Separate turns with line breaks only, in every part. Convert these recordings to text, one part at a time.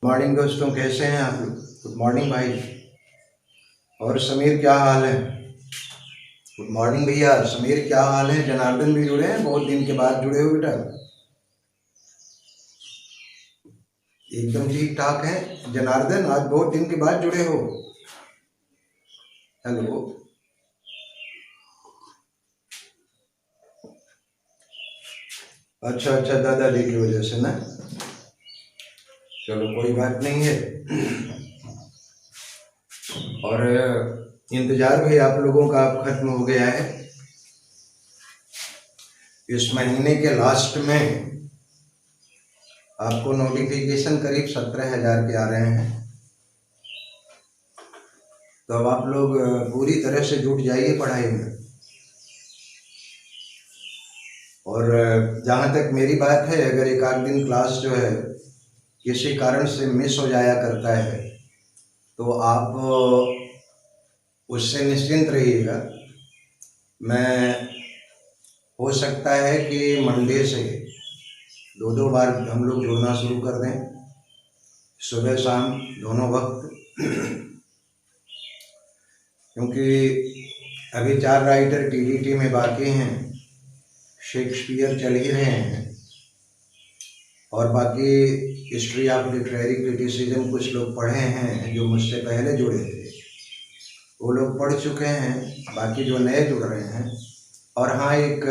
Morning दोस्तों, कैसे हैं आप लोग? गुड मॉर्निंग भाई। और समीर क्या हाल है? गुड मॉर्निंग भैया। समीर क्या हाल है? जनार्दन भी जुड़े हैं, बहुत दिन के बाद जुड़े हो बेटा। एकदम ठीक ठाक है जनार्दन, आज बहुत दिन के बाद जुड़े हो। हेलो। अच्छा अच्छा, दादाजी की वजह से ना। चलो कोई बात नहीं है। और इंतजार भी आप लोगों का अब खत्म हो गया है। इस महीने के लास्ट में आपको नोटिफिकेशन करीब 17,000 के आ रहे हैं। तो अब आप लोग पूरी तरह से जुट जाइए पढ़ाई में। और जहाँ तक मेरी बात है, अगर एक आध दिन क्लास जो है किसी कारण से मिस हो जाया करता है तो आप उससे निश्चिंत रहिएगा। मैं हो सकता है कि मंडे से 2-2 बार हम लोग जुड़ना शुरू कर दें, सुबह शाम दोनों वक्त। क्योंकि अभी 4 राइटर टीडीटी में बाकी हैं, शेक्सपियर चल ही रहे हैं, और बाकी हिस्ट्री ऑफ लिटरेरी क्रिटिसिज्म कुछ लोग पढ़े हैं जो मुझसे पहले जुड़े थे, वो लोग पढ़ चुके हैं, बाकी जो नए जुड़ रहे हैं। और हाँ, एक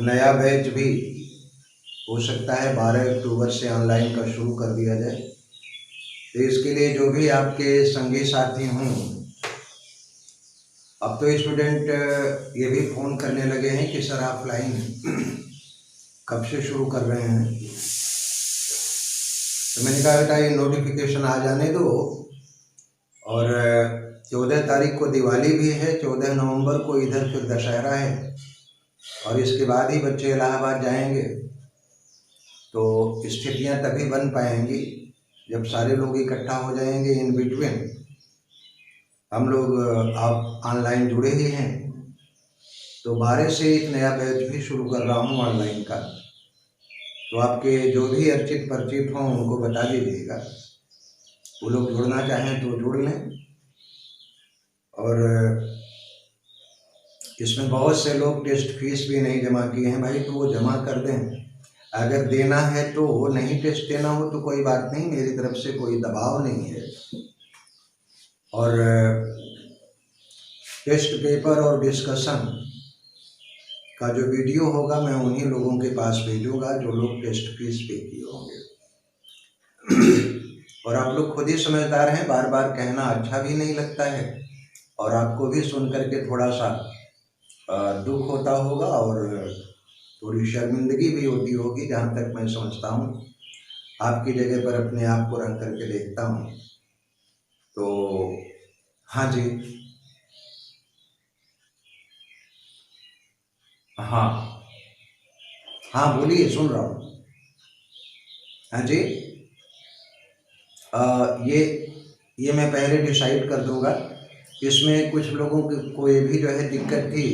नया बैच भी हो सकता है 12 अक्टूबर से ऑनलाइन का शुरू कर दिया जाए। तो इसके लिए जो भी आपके संगी साथी हों, अब तो स्टूडेंट ये भी फ़ोन करने लगे हैं कि सर ऑफलाइन कब से शुरू कर रहे हैं। तो मैंने कहा बेटा ये नोटिफिकेशन आ जाने दो, और 14 तारीख को दिवाली भी है, 14 नवंबर को इधर फिर दशहरा है, और इसके बाद ही बच्चे इलाहाबाद जाएंगे। तो स्थितियाँ तभी बन पाएंगी जब सारे लोग इकट्ठा हो जाएंगे। इन बिटवीन हम लोग आप ऑनलाइन जुड़े ही हैं, तो 12 से एक नया बैच भी शुरू कर रहा हूँ ऑनलाइन का। तो आपके जो भी अर्चित परिचित हों उनको बता दीजिएगा, वो लोग जुड़ना चाहें तो जुड़ लें। और इसमें बहुत से लोग टेस्ट फीस भी नहीं जमा किए हैं भाई, तो वो जमा कर दें। अगर देना है तो वो, नहीं टेस्ट देना हो तो कोई बात नहीं, मेरी तरफ से कोई दबाव नहीं है। और टेस्ट पेपर और डिस्कशन का जो वीडियो होगा मैं उन्हीं लोगों के पास भेजूंगा जो लोग टेस्ट फीस पे किए होंगे। और आप लोग खुद ही समझदार हैं, बार बार कहना अच्छा भी नहीं लगता है, और आपको भी सुन करके थोड़ा सा दुख होता होगा और थोड़ी शर्मिंदगी भी होती होगी, जहाँ तक मैं समझता हूँ। आपकी जगह पर अपने आप को रख करके देखता हूँ। तो हाँ जी, हाँ हाँ बोलिए, सुन रहा हूँ। हाँ जी, ये मैं पहले डिसाइड कर दूंगा। इसमें कुछ लोगों को ये भी जो है दिक्कत थी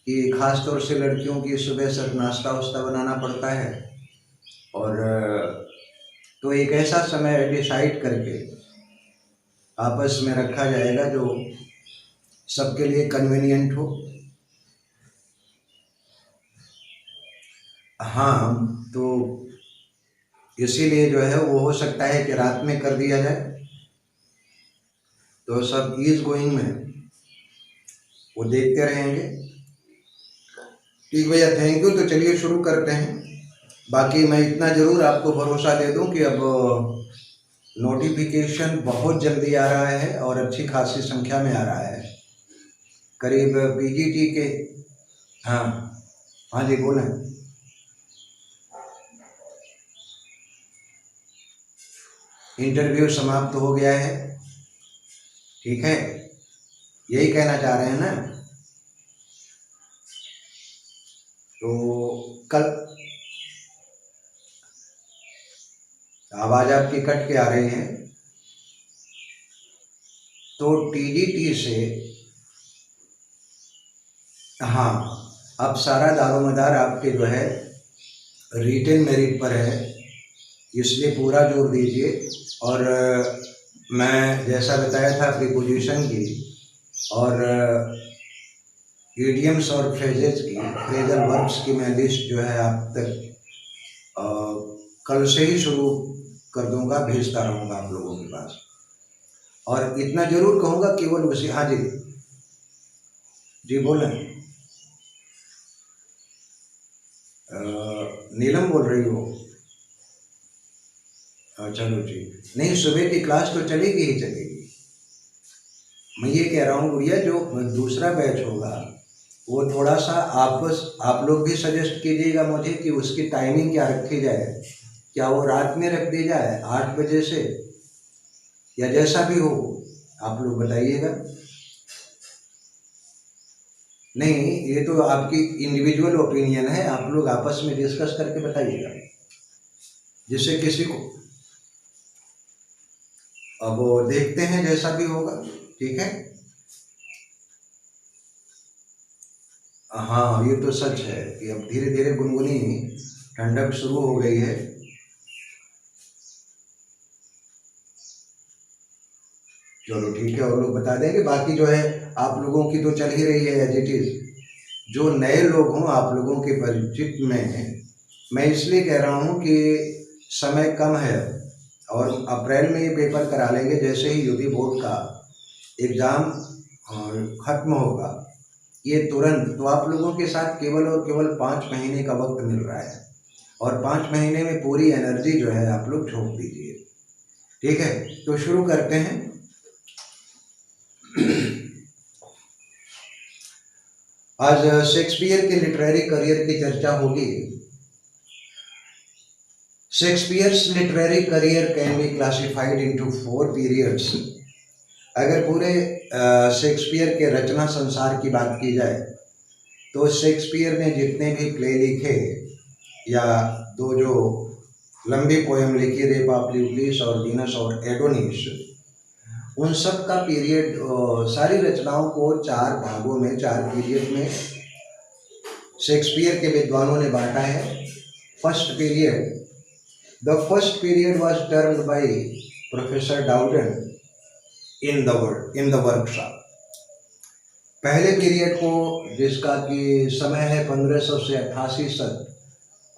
कि ख़ास तौर से लड़कियों की सुबह सर नाश्ता वास्ता बनाना पड़ता है, और तो एक ऐसा समय डिसाइड करके आपस में रखा जाएगा जो सबके लिए कन्वीनियंट हो। हाँ, तो इसीलिए जो है वो हो सकता है कि रात में कर दिया जाए, तो सब ईज गोइंग में वो देखते रहेंगे। ठीक भैया, थैंक यू। तो चलिए शुरू करते हैं। बाकी मैं इतना ज़रूर आपको भरोसा दे दूं कि अब नोटिफिकेशन बहुत जल्दी आ रहा है और अच्छी खासी संख्या में आ रहा है। करीब पीजीटी के, हाँ हाँ जी बोलें। इंटरव्यू समाप्त हो गया है, ठीक है, यही कहना चाह रहे हैं ना? तो कल आवाज़ आपकी कट के आ रही है। तो टीजीटी से, हाँ, अब सारा दारोमदार आपके जो है रिटेन मेरिट पर है। इसलिए पूरा जोर दीजिए। और मैं जैसा बताया था प्रीपोजिशन की और इडियम्स और फ्रेजेस की, फ्रेजल वर्ब्स की मैं लिस्ट जो है आप तक कल से ही शुरू कर दूंगा, भेजता रहूँगा आप लोगों के पास। और इतना जरूर कहूँगा केवल उसी, हाँ जी जी बोलें, नीलम बोल रही हो? चलो जी, नहीं सुबह की क्लास तो चलेगी ही चलेगी। मैं ये कह रहा हूँ गुड़िया, जो दूसरा बैच होगा वो थोड़ा सा आप लोग भी सजेस्ट कीजिएगा मुझे कि उसकी टाइमिंग क्या रखी जाए। क्या वो रात में रख दी जाए 8 बजे से, या जैसा भी हो आप लोग बताइएगा। नहीं, ये तो आपकी इंडिविजुअल ओपिनियन है, आप लोग आपस में डिस्कस करके बताइएगा, जिससे किसी को, अब वो देखते हैं जैसा भी होगा, ठीक है। हाँ ये तो सच है कि अब धीरे धीरे गुनगुनी ठंडक शुरू हो गई है। चलो ठीक है, और लोग बता देंगे, बाकी जो है आप लोगों की तो चल ही रही है एज इट इज। जो नए लोग हों आप लोगों के परिचित में, मैं इसलिए कह रहा हूँ कि समय कम है और अप्रैल में ये पेपर करा लेंगे। जैसे ही यूपी बोर्ड का एग्ज़ाम खत्म होगा ये तुरंत, तो आप लोगों के साथ केवल और केवल 5 महीने का वक्त मिल रहा है, और 5 महीने में पूरी एनर्जी जो है आप लोग झोंक दीजिए, ठीक है। तो शुरू करते हैं। आज शेक्सपियर के लिटरेरी करियर की चर्चा होगी। Shakespeare's literary career can be classified into 4 periods. अगर पूरे शेक्सपियर के रचना संसार की बात की जाए तो शेक्सपियर ने जितने भी प्ले लिखे या दो जो लंबी पोएम लिखी, रेप ऑफ यूलिस और वीनस और एडोनिस, उन सब का पीरियड, सारी रचनाओं को 4 भागों में, 4 पीरियड में शेक्सपियर के विद्वानों ने बांटा है। First period, the first period was termed by professor Dowden in the workshop. पहले पीरियड को, जिसका कि समय है 1500 से 88 तक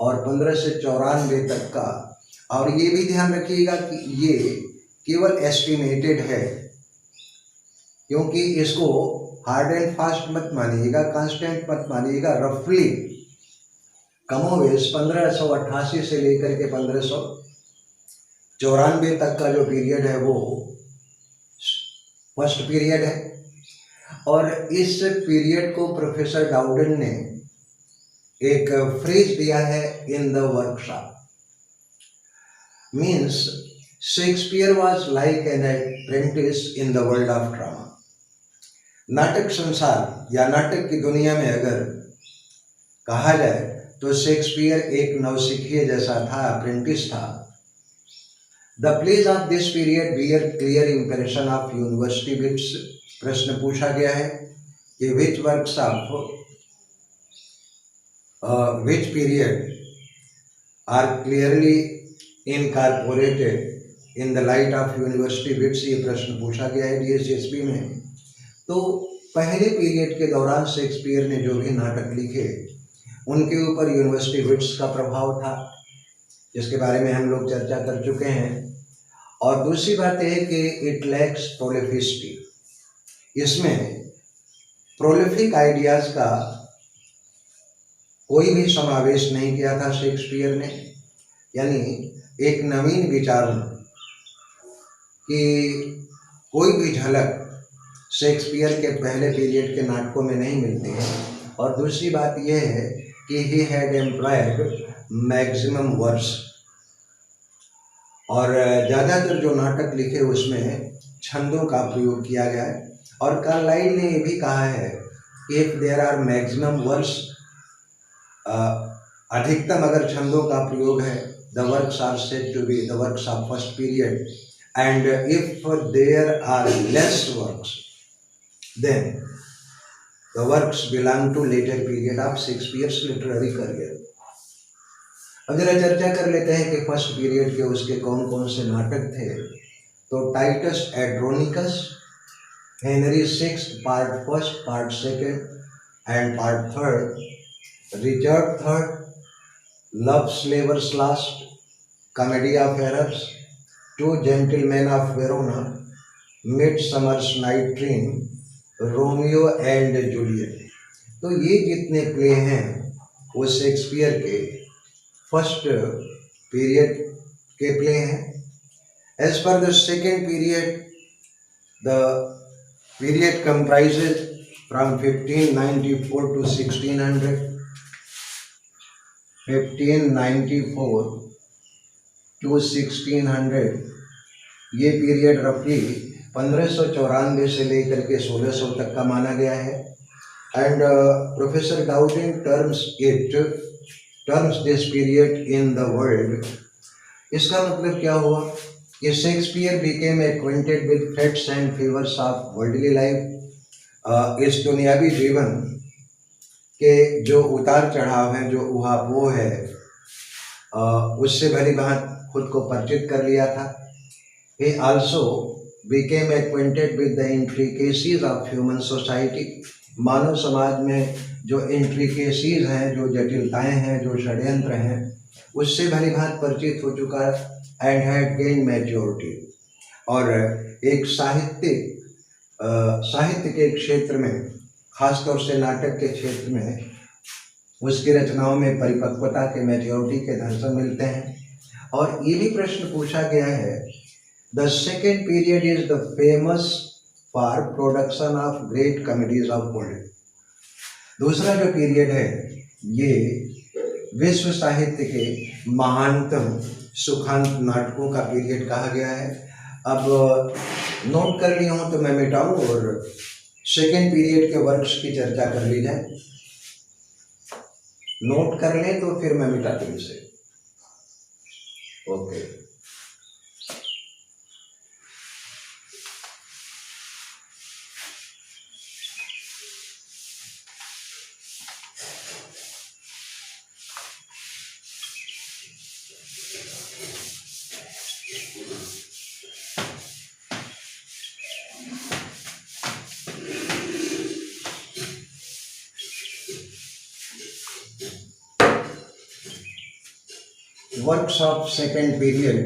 और 1500 से 94 तक का, और ये भी ध्यान रखिएगा कि ये केवल एस्टिमेटेड है, क्योंकि इसको हार्ड एंड फास्ट मत मानिएगा, कांस्टेंट मत मानिएगा, रफली कमोवेश 1588 से लेकर के 1594 तक का जो पीरियड है वो फर्स्ट पीरियड है। और इस पीरियड को प्रोफेसर डाउडन ने एक फ्रेज दिया है, इन the workshop. Means Shakespeare was like an apprentice in the world of drama. नाटक संसार या नाटक की दुनिया में अगर कहा जाए तो शेक्सपियर एक नवसिखिए जैसा था, अप्रेंटिस था। The plays of this period bear clear impression of University Wits. प्रश्न पूछा गया है कि which works of which period are clearly incorporated in the light of University Wits. ये प्रश्न पूछा गया है DSSB में। तो पहले पीरियड के दौरान शेक्सपियर ने जो भी नाटक लिखे उनके ऊपर यूनिवर्सिटी विट्स का प्रभाव था, जिसके बारे में हम लोग चर्चा कर चुके हैं। और दूसरी बात यह है कि इट लैक्स प्रोलिफिसिटी। इसमें प्रोलिफिक आइडियाज़ का कोई भी समावेश नहीं किया था शेक्सपियर ने, यानी एक नवीन विचारों की कोई भी झलक शेक्सपियर के पहले पीरियड के नाटकों में नहीं मिलती है। और दूसरी बात यह है कि he had employed maximum words, और ज़्यादातर जो नाटक लिखे उसमें छंदों का प्रयोग किया गया है। और कार्लाइल ने ये भी कहा है कि if there are maximum words, अधिकतम अगर छंदों का प्रयोग है, the works are said to be the works of first period, and if there are less works then the works belong to later period of Shakespeare's literary career. अब जरा चर्चा कर लेते हैं कि फर्स्ट पीरियड के उसके कौन कौन से नाटक थे। तो Titus Andronicus, Henry six part first, part second and part third, Richard third, love's labour's lost, comedy of errors, two gentlemen of Verona, midsummer's night dream, Romeo and Juliet. तो ये जितने प्ले हैं वो शेक्सपियर के first period के play हैं। As per the second period, the period comprises from 1594 to 1600, 1594 to 1600। ये period रफली 1594 से लेकर के 1600 तक का माना गया है। And professor Dowden terms this period in the world. इसका मतलब क्या हुआ कि Shakespeare became acquainted with threats and fevers of worldly life. इस दुनियावी जीवन के जो उतार चढ़ाव हैं, जो उहापोह है, उससे भली भांति खुद को परिचित कर लिया था। He also became acquainted with the intricacies of human society। मानव समाज में जो इंट्रिकेसीज हैं, जो जटिलताएं हैं, जो षड्यंत्र हैं, उससे भली भांति परिचित हो चुका है। And had gain maturity. और एक साहित्य के क्षेत्र में, खासतौर से नाटक के क्षेत्र में, उसकी रचनाओं में परिपक्वता के, मैच्योरिटी के दर्शन मिलते हैं। और ये भी प्रश्न पूछा गया है, the second period is the famous for production of great comedies of world. दूसरा जो पीरियड है ये विश्व साहित्य के महानतम सुखांत नाटकों का पीरियड कहा गया है। अब नोट कर लिया हूँ तो मैं मिटाऊँ और सेकेंड पीरियड के वर्क्स की चर्चा कर ली जाए। नोट कर लें तो फिर मैं मिटा दूँ इसे। Okay. Works of second period।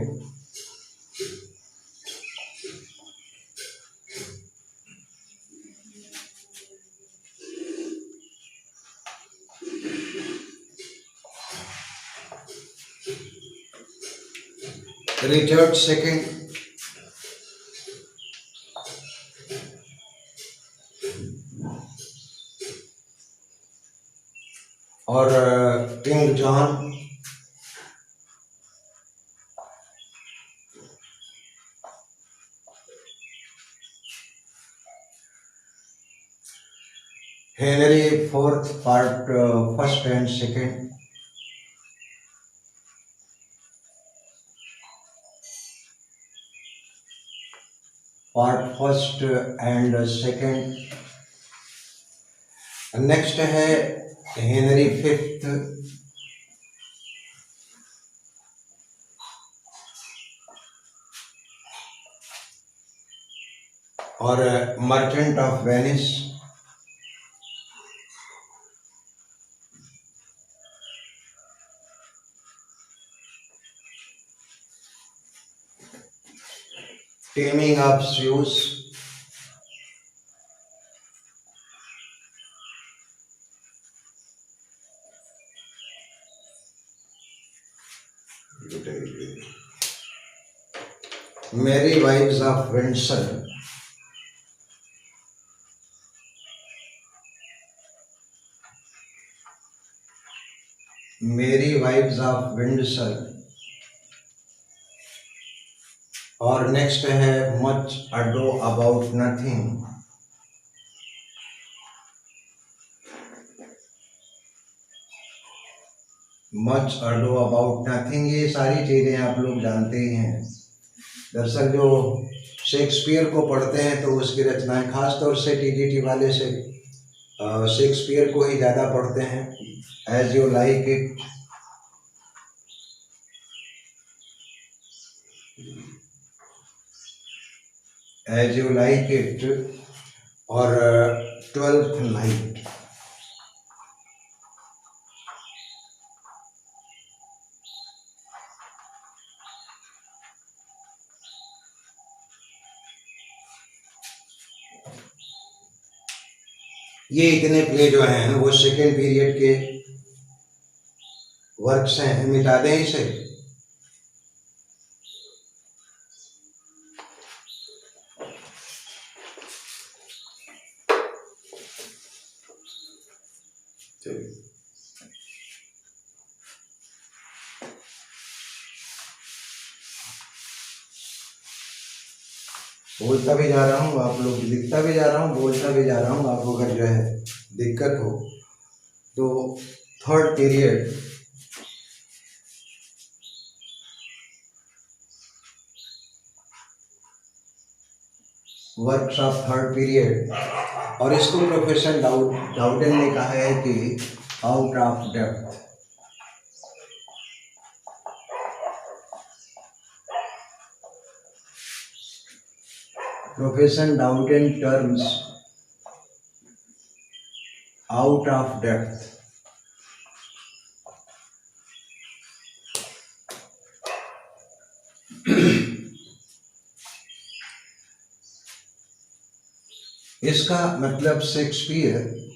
Richard second, और King John, Henry fourth part first and second, part first and second. Next है हेनरी फिफ्थ, और merchant of Venice, taming of shrew, merry wives of Windsor, merry wives of Windsor. और next है much ado about nothing. Much ado about nothing, ये सारी चीज़ें आप लोग जानते ही हैं। दरअसल जो शेक्सपियर को पढ़ते हैं तो उसकी रचनाएं, खासतौर से टीजीटी वाले से शेक्सपियर को ही ज़्यादा पढ़ते हैं। As you like it, as you like it और 12th नाइट। ये इतने प्ले जो हैं वो सेकेंड पीरियड के वर्क्स हैं, मिटा दें इसे। बोलता भी जा रहा हूँ, आप लोग लिखता भी जा रहा हूँ, बोलता भी जा रहा हूँ। आपको अगर जो है दिक्कत हो तो third period works of third period, और इसको प्रोफेसर डाउडेन ने कहा है कि out of depth. Professor Dowden terms out of depth. इसका मतलब Shakespeare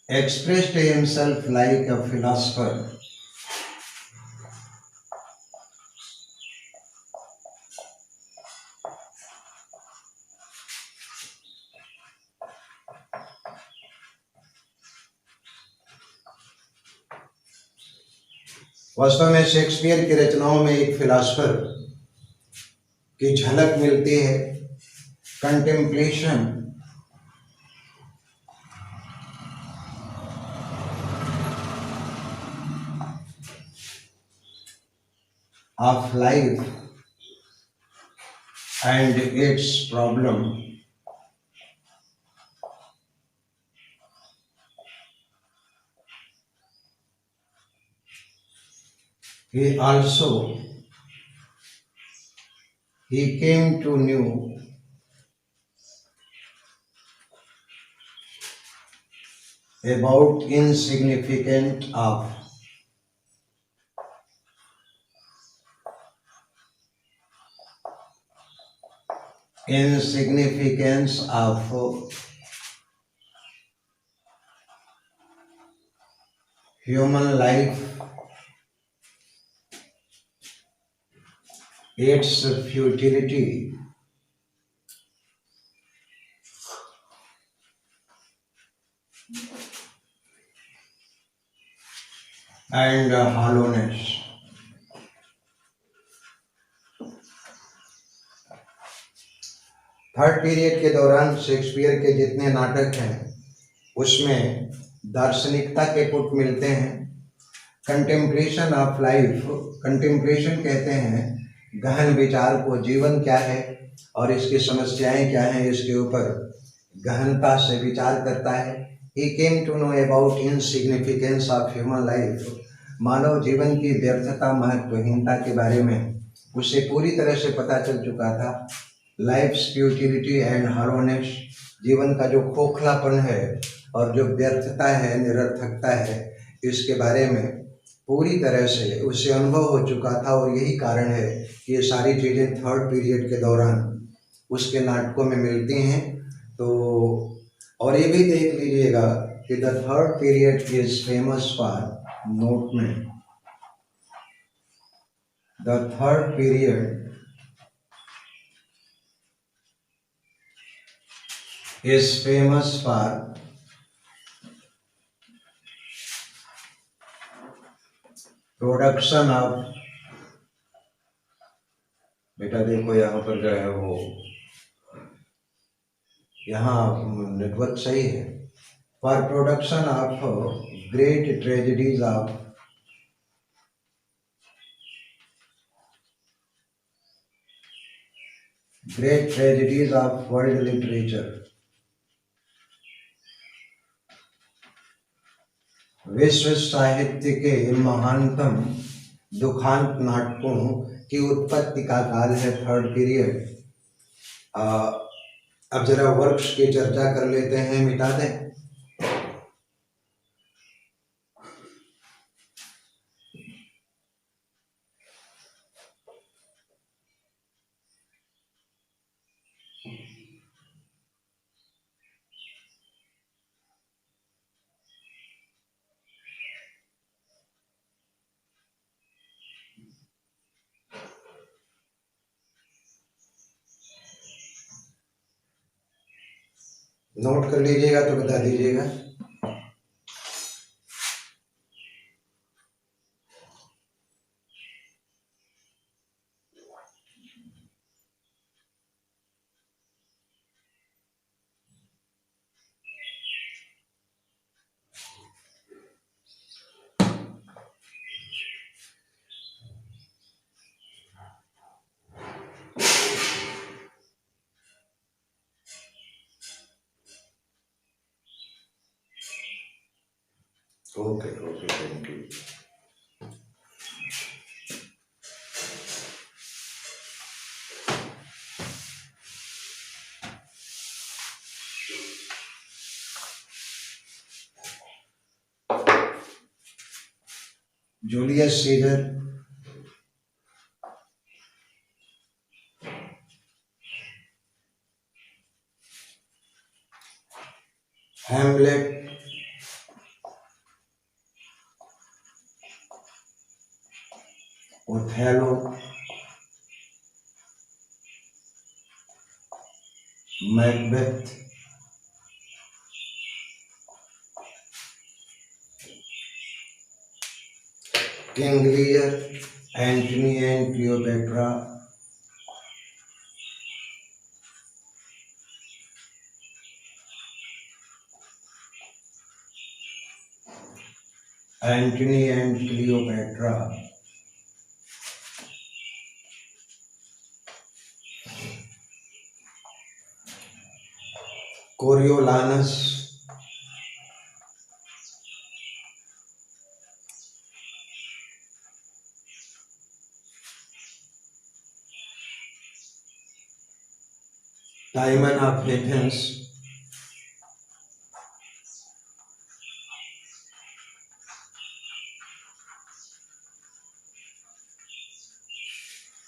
expressed himself like a philosopher. वास्तव में शेक्सपियर की रचनाओं में एक फिलासफर की झलक मिलती है। Contemplation of life and its problem. He came to know about insignificance of human life, its futility, and hollowness. Third period के दौरान शेक्सपियर के जितने नाटक हैं उसमें दार्शनिकता के पुट मिलते हैं। कंटेम्पलेशन ऑफ लाइफ, कंटेम्पलेशन कहते हैं गहन विचार को, जीवन क्या है और इसकी समस्याएं क्या हैं, इसके ऊपर गहनता से विचार करता है। He came to know about insignificance of human life, मानव जीवन की व्यर्थता, महत्वहीनता के बारे में उसे पूरी तरह से पता चल चुका था। लाइफ्स फ्यूटिलिटी एंड हॉलोनेस, जीवन का जो खोखलापन है और जो व्यर्थता है, निरर्थकता है, इसके बारे में पूरी तरह से उसे अनुभव हो चुका था। और यही कारण है कि ये सारी चीज़ें थर्ड पीरियड के दौरान उसके नाटकों में मिलती हैं। तो और ये भी देख लीजिएगा कि the third period is famous for, note में, the third period is famous for production of, बेटा देखो यहाँ पर जो है वो, यहाँ नेटवर्क सही है, for production of great tragedies of world literature विश्व साहित्य के महानतम दुखांत नाटकों की उत्पत्ति का काल है थर्ड पीरियड। अब जरा वर्क्स की चर्चा कर लेते हैं, मिटा दें। नोट कर लीजिएगा तो बता दीजिएगा। Okay okay, thank you. Julius Caesar, Hamlet, Othello, Macbeth, King Lear, Antony and Cleopatra, Antony and Cleopatra, Coriolanus, Timon of Athens,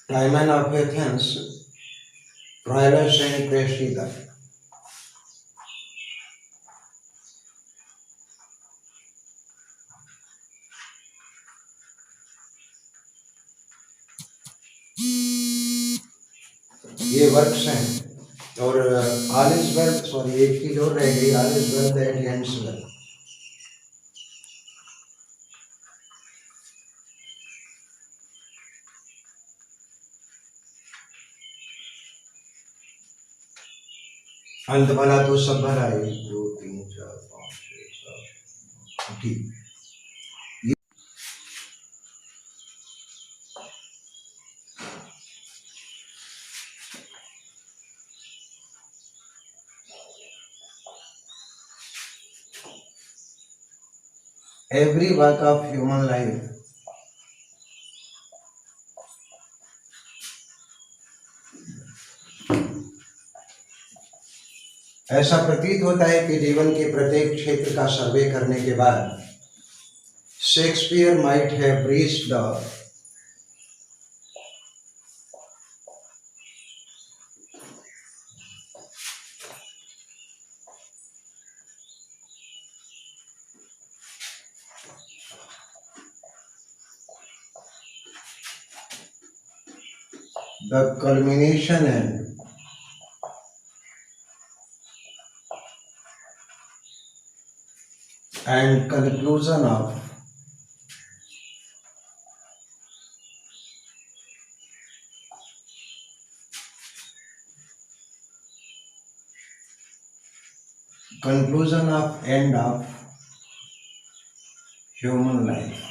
Timon of Athens, Troilus and Cressida, ये वर्क्स हैं। और ऑल इज वेल, सॉरी एक चीज और रह गई, all is well that ends well. अंत भला तो सब भला, 1 2 3 4 5 6 7 ठीक। Every work of human life ऐसा प्रतीत होता है कि जीवन के प्रत्येक क्षेत्र का सर्वे करने के बाद Shakespeare might have reached the culmination and conclusion of end of human life।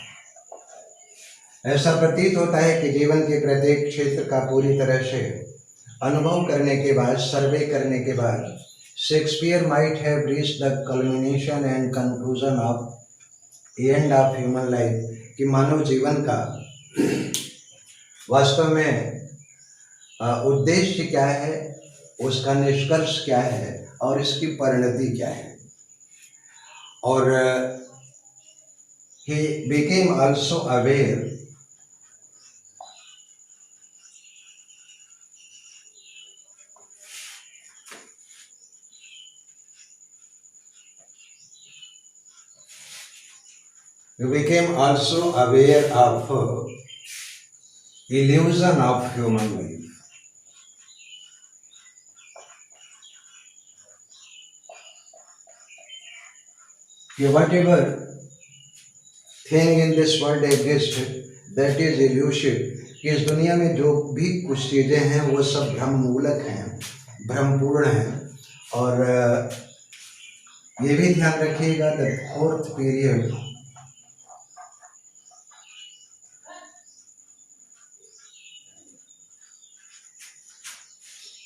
ऐसा प्रतीत होता है कि जीवन के प्रत्येक क्षेत्र का पूरी तरह से अनुभव करने के बाद, सर्वे करने के बाद Shakespeare might have reached the culmination and conclusion of end of human life, कि मानव जीवन का वास्तव में उद्देश्य क्या है, उसका निष्कर्ष क्या है और इसकी परिणति क्या है। और he became also aware of illusion of human life. कि whatever thing in this world exists, that is illusive, कि इस दुनिया में जो भी कुछ चीज़ें हैं वो सब भ्रम मूलक हैं, भ्रमपूर्ण हैं। और ये भी ध्यान रखिएगा the fourth period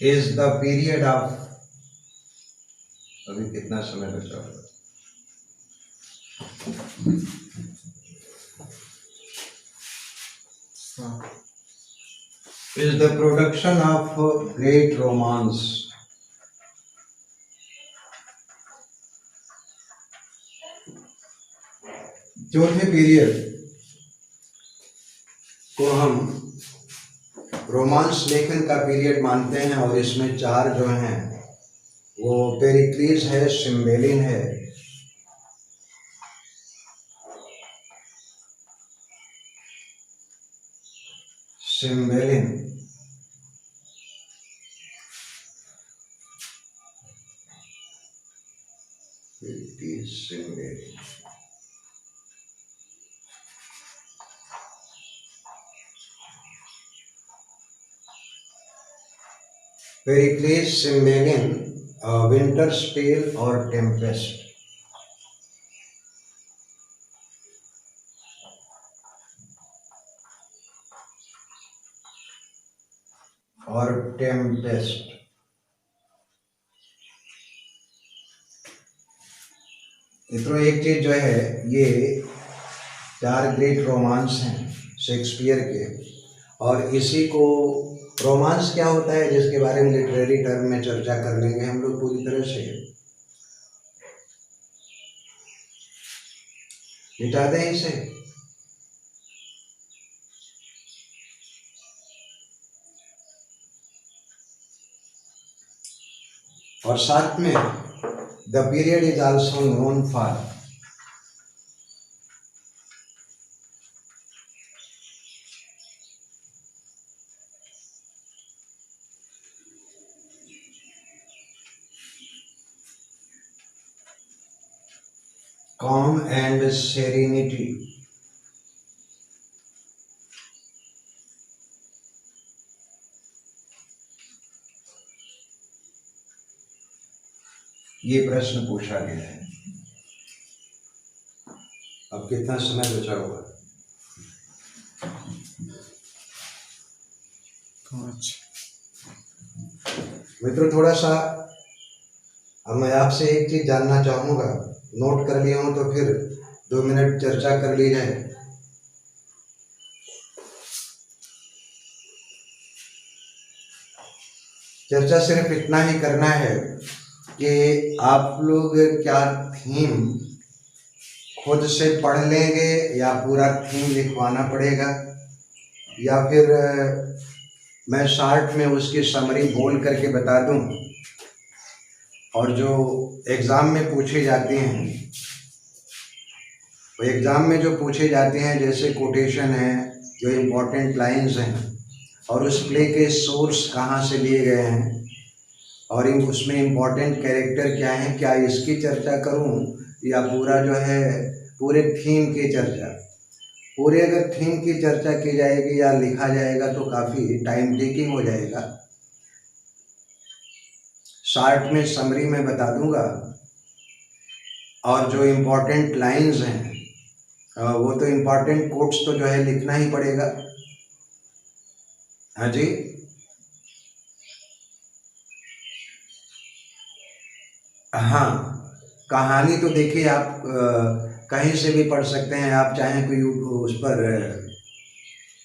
is the period of, अभी कितना समय बचा हुआ, is the production of great romance. चौथे पीरियड को हम रोमांस लेखन का पीरियड मानते हैं, और इसमें चार जो हैं वो पेरिक्लीस है, सिम्बेलिन है, सिम्बेलिन, सिम्बेलिन, पेरिक्लीस, सिम्बेलिन, विंटर्स टेल और टेम्पेस्ट। और टेम्पेस्ट मित्रों, एक चीज जो है, ये चार ग्रेट रोमांस हैं शेक्सपियर के, और इसी को रोमांस क्या होता है जिसके बारे में लिटरेरी टर्म में चर्चा कर लेंगे हम लोग पूरी तरह से। मिटा दें इसे। और साथ में the period is also known for calm and serenity. ये प्रश्न पूछा गया है। अब कितना समय बचा हुआ? 5। मित्रों, थोड़ा सा अब मैं आपसे एक चीज जानना चाहूंगा, नोट कर लिया हूं तो फिर 2 मिनट चर्चा कर ली जाए। चर्चा सिर्फ इतना ही करना है कि आप लोग क्या थीम खुद से पढ़ लेंगे या पूरा थीम लिखवाना पड़ेगा, या फिर मैं शार्ट में उसकी समरी बोल करके बता दूं, और जो एग्ज़ाम में पूछे जाते हैं, वो एग्ज़ाम में जो पूछे जाते हैं जैसे कोटेशन है, जो इम्पोर्टेंट लाइंस हैं, और उस प्ले के सोर्स कहाँ से लिए गए हैं, और उसमें इम्पोर्टेंट कैरेक्टर क्या है, क्या इसकी चर्चा करूं या पूरा जो है पूरे थीम की चर्चा। पूरे अगर थीम की चर्चा की जाएगी या लिखा जाएगा तो काफ़ी टाइम टेकिंग हो जाएगा। शार्ट में समरी में बता दूंगा, और जो इम्पोर्टेंट लाइंस हैं वो तो इम्पोर्टेंट कोट्स तो जो है लिखना ही पड़ेगा। हाँ जी, हाँ, कहानी तो देखिए आप कहीं से भी पढ़ सकते हैं। आप चाहें तो यूट्यूब उस पर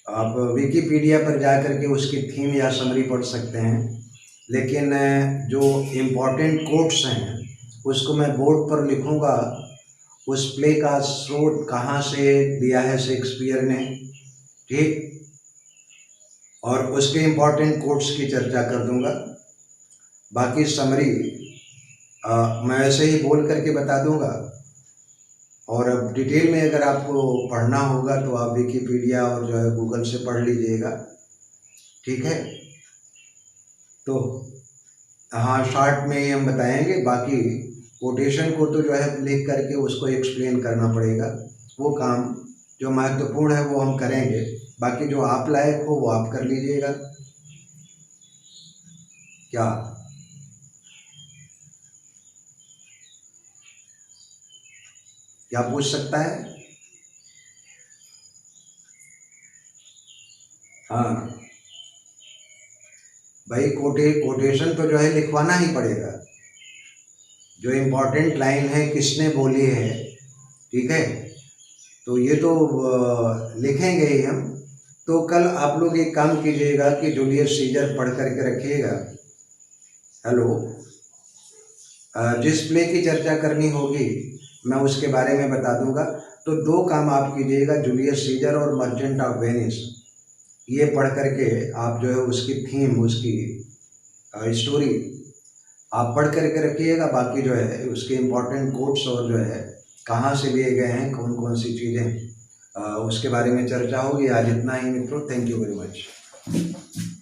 आप विकिपीडिया पर जा कर के उसकी थीम या समरी पढ़ सकते हैं। लेकिन जो इम्पोर्टेंट कोट्स हैं उसको मैं बोर्ड पर लिखूंगा। उस प्ले का स्रोत कहाँ से दिया है शेक्सपियर ने, ठीक, और उसके इम्पोर्टेंट कोट्स की चर्चा कर दूंगा। बाकी समरी मैं ऐसे ही बोल करके बता दूंगा। और अब डिटेल में अगर आपको पढ़ना होगा तो आप विकिपीडिया और जो है गूगल से पढ़ लीजिएगा, ठीक है। तो हाँ, शॉर्ट में ही हम बताएंगे। बाकी कोटेशन को तो जो है लिख करके उसको एक्सप्लेन करना पड़ेगा। वो काम जो महत्वपूर्ण है वो हम करेंगे, बाकी जो आप लायक हो वो आप कर लीजिएगा। क्या क्या पूछ सकता है? हाँ भाई, कोटेशन तो जो है लिखवाना ही पड़ेगा। जो इम्पोर्टेंट लाइन है किसने बोली है, ठीक है, तो ये तो लिखेंगे ही हम। तो कल आप लोग एक काम कीजिएगा कि जूलियस सीजर पढ़ करके रखिएगा। हेलो, जिस प्ले की चर्चा करनी होगी मैं उसके बारे में बता दूंगा। तो दो काम आप कीजिएगा, जूलियस सीजर और मर्चेंट ऑफ वेनिस, ये पढ़ करके आप जो है उसकी थीम, उसकी स्टोरी आप पढ़ करके रखिएगा। बाकी जो है उसके इम्पोर्टेंट कोट्स और जो है कहाँ से लिए गए हैं, कौन कौन सी चीज़ें, उसके बारे में चर्चा होगी। आज इतना ही मित्रों, थैंक यू वेरी मच।